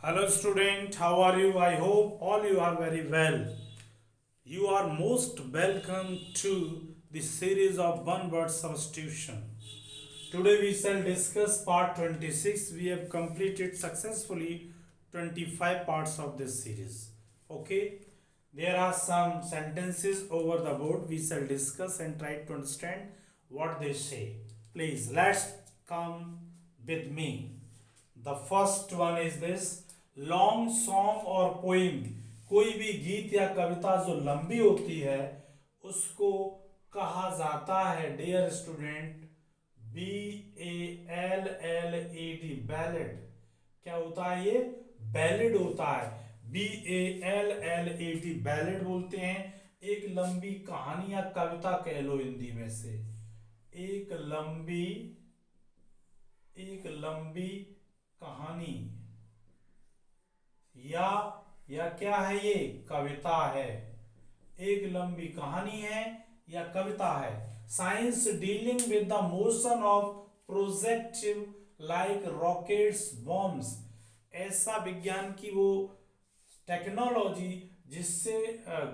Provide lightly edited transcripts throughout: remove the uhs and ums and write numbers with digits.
Hello student, how are you? I hope all you are very well. You are most welcome to the series of one word substitution. Today we shall discuss part 26. We have completed successfully 25 parts of this series. Okay, there are some sentences over the board. We shall discuss and try to understand what they say. Please, let's come with me. The first one is this: long song और poem, कोई भी गीत या कविता जो लंबी होती है उसको कहा जाता है डियर स्टूडेंट BALLAD, बैलेड। क्या होता है ये? बैलेड होता है। BALLAD बैलेड बोलते हैं। एक लंबी कहानी या कविता कह लो हिंदी में से। एक लंबी कहानी या क्या है ये? कविता है। एक लंबी कहानी है या कविता है। Science dealing with the motion of projective like rockets bombs, ऐसा विज्ञान की वो टेक्नोलॉजी जिससे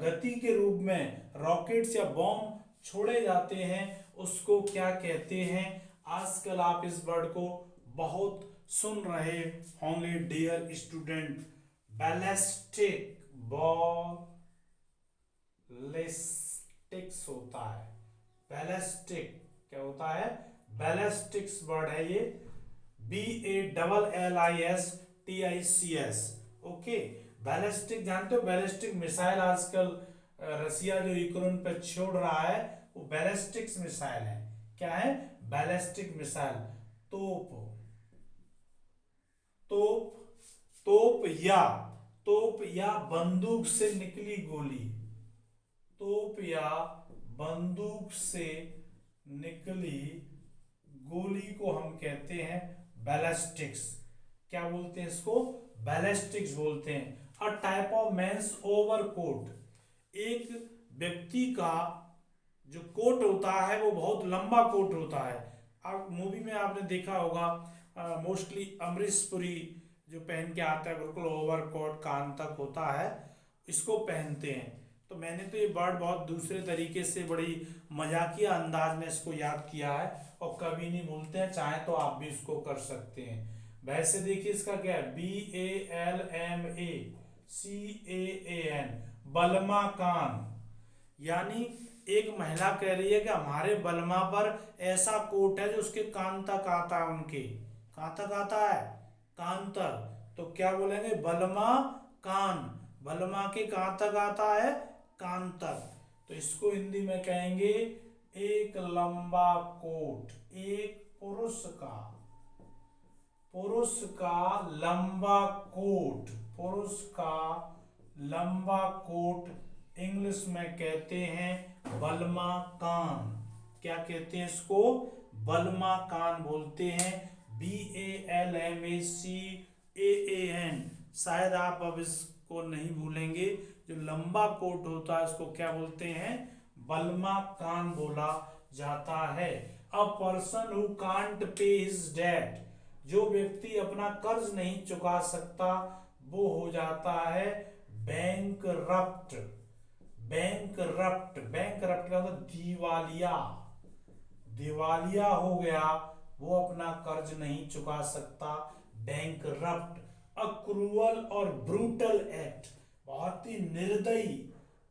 गति के रूप में रॉकेट्स या बॉम्ब छोड़े जाते हैं उसको क्या कहते हैं? आजकल आप इस वर्ड को बहुत सुन रहे होंगे डियर स्टूडेंट। बैलिस्टिक, बैलिस्टिक्स होता है। बैलिस्टिक क्या होता है? बैलिस्टिक्स वर्ड है ये। BALLISTICS। ओके, बैलिस्टिक जानते हो? बैलिस्टिक मिसाइल आजकल रसिया जो यूक्रेन पे छोड़ रहा है वो बैलिस्टिक्स मिसाइल है। क्या है? Ballistic missile. तोप, तोप तोप या बंदूक से निकली गोली। तोप या बंदूक से निकली गोली को हम कहते हैं बैलिस्टिक्स। क्या बोलते हैं इसको? बैलिस्टिक्स बोलते हैं। A type of men's overcoat, एक व्यक्ति का जो कोट होता है वो बहुत लंबा कोट होता है। आप मूवी में आपने देखा होगा, मोस्टली अमरीश पुरी जो पहन के आता है बिल्कुल ओवरकोट कान तक होता है, इसको पहनते हैं। तो मैंने तो ये वर्ड बहुत दूसरे तरीके से बड़ी मजाकिया अंदाज में इसको याद किया है और कभी नहीं भूलते हैं। चाहे तो आप भी इसको कर सकते हैं। वैसे देखिए इसका क्या है? BALMACAAN, बलमा कान। यानी एक महिला कह रही है कि हमारे बलमा पर ऐसा कोट है जो उसके कान तक आता है। उनके कहाँ तक आता है? कान तक। तो क्या बोलेंगे? बलमा कान। बलमा के कहाँ तक आता है? कान तक। तो इसको हिंदी में कहेंगे एक लंबा कोट। एक पुरुष का लंबा कोट, पुरुष का लंबा कोट इंग्लिश में कहते हैं बलमा कान। क्या कहते हैं इसको? बलमा कान बोलते हैं। BALMACAAN। शायद आप अब इसको नहीं भूलेंगे। जो लंबा कोट होता है उसको क्या बोलते हैं? बलमा कान बोला जाता है। A person who can't pay his debt, जो व्यक्ति अपना कर्ज नहीं चुका सकता वो हो जाता है बैंकरप्ट। बैंकरप्ट का मतलब दिवालिया। दिवालिया हो गया, वो अपना कर्ज नहीं चुका सकता, बैंकरप्ट। अ क्रूअल और ब्रूटल एक्ट, बहुत ही निर्दयी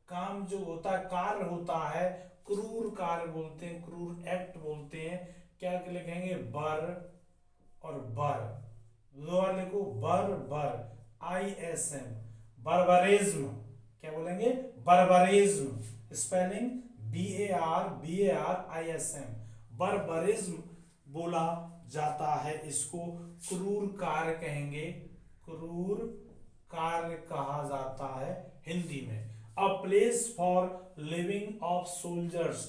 काम जो होता है, कार्य होता है, क्रूर कार्य बोलते हैं, क्रूर एक्ट बोलते हैं। क्या लिखेंगे? बर और बर, दो बार लिखो, बर ISM, बर्बरिज्म। क्या बोलेंगे? बर्बरिज्म। स्पेलिंग BARBARISM, बर्बरिज्म बोला जाता है इसको। क्रूर कार्य कहेंगे, क्रूर कार्य कहा जाता है हिंदी में। A place for living of soldiers,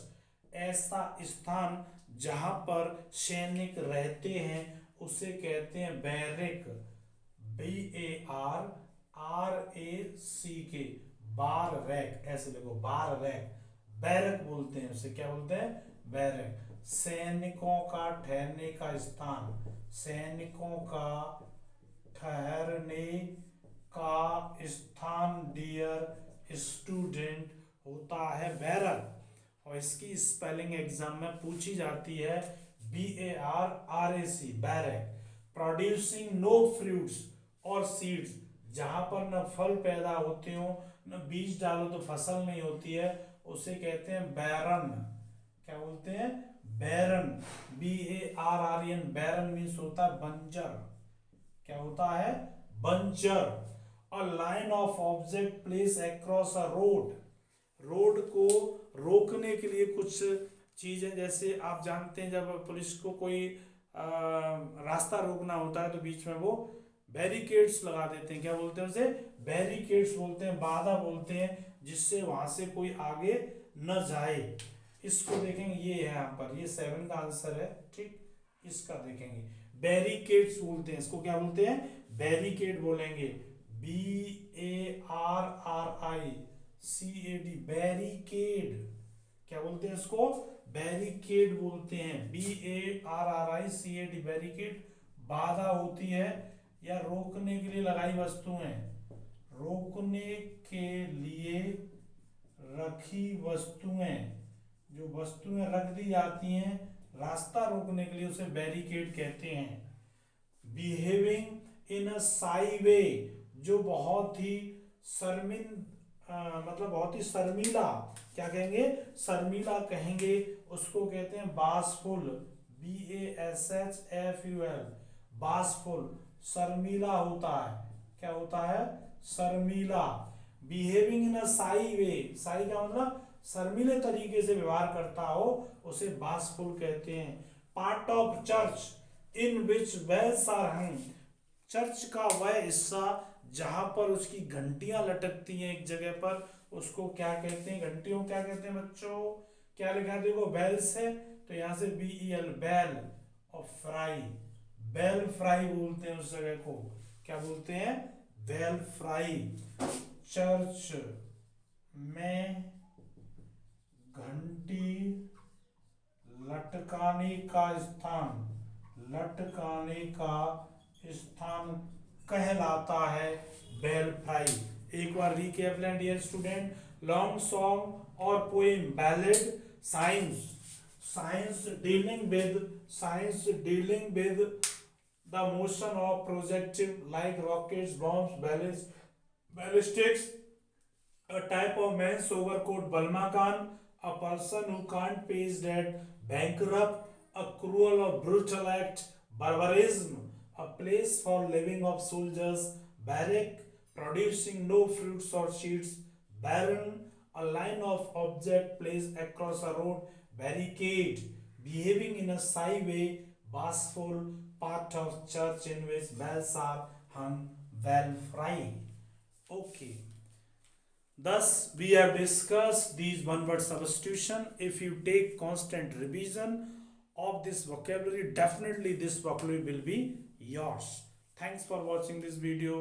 ऐसा स्थान जहां पर सैनिक रहते हैं उसे कहते हैं बैरक। BARRACK, बार रैक। ऐसे देखो, बार रैक, बैरक बोलते हैं उसे। क्या बोलते हैं? बैरक। सैनिकों का ठहरने का स्थान, सैनिकों का ठहरने स्पेलिंग एग्जाम में पूछी जाती है, BARRAC, barrack. Producing no fruits और सीड्स, जहां पर न फल पैदा होते हो न बीज डालो तो फसल नहीं होती है, उसे कहते हैं बैरन। क्या बोलते हैं? बैरन। BARREN, बैरन मीन्स होता है बंजर। क्या होता है? बंजर। A line of object place across a road, road को रोकने के लिए कुछ चीजें, जैसे आप जानते हैं जब पुलिस को कोई रास्ता रोकना होता है तो बीच में वो बैरिकेड्स लगा देते हैं। क्या बोलते हैं उसे? बैरिकेड्स बोलते हैं, बाधा बोलते हैं, जिससे वहां से कोई आगे न जाए। इसको देखेंगे, ये है यहाँ पर, ये 7 का आंसर है, ठीक। इसका देखेंगे, बैरिकेड्स बोलते हैं इसको। क्या बोलते हैं? बैरिकेड बोलेंगे, BARRICAD, बैरिकेड। क्या बोलते हैं इसको? बैरिकेड बोलते हैं, BARRICAD, बैरिकेड। बाधा होती है या रोकने के लिए लगाई वस्तुएं, रोकने के लिए रखी वस्तुएं, जो वस्तुएं रख दी जाती हैं रास्ता रोकने के लिए, उसे बैरिकेड कहते हैं। बिहेविंग इन अ साई वे, जो बहुत ही मतलब बहुत ही शर्मीला, क्या कहेंगे? शर्मीला कहेंगे, उसको कहते हैं बासफुल, BASHFUL, बासफुल। शर्मीला होता है, क्या होता है? शर्मीला। बिहेविंग इन अ साई वे, साई का मतलब शर्मीले तरीके से व्यवहार करता हो, उसे बासफुल कहते हैं। Part of church in which bells are hung, church का वह हिस्सा जहां पर उसकी घंटियां लटकती हैं एक जगह पर, उसको क्या कहते हैं? घंटियों क्या कहते हैं बच्चों? क्या लिखा है देखो, बेल्स है तो यहां से BEL, बेल, और फ्राई, बेल फ्राई बोलते हैं उस जगह को। क्या बोलते हैं? Bell fry. चर्च में घंटी लटकाने का स्थान, लटकाने का स्थान कहलाता है बेल फ्राई। एक बार रिकैप लें डियर स्टूडेंट। लॉन्ग सॉन्ग और poem, ballad, science, science dealing with the motion of projective like rockets, bombs, ballistics, a type of men's overcoat, balmakan, a person who can't pay his debt, bankrupt, a cruel or brutal act, barbarism, a place for living of soldiers, barrack, producing no fruits or seeds, barren, a line of object placed across a road, barricade, behaving in a shy way, bashful, part of church in which bells are hung, belfry. Okay. Thus, we have discussed these one-word substitution. If you take constant revision of this vocabulary, definitely this vocabulary will be yours. Thanks for watching this video.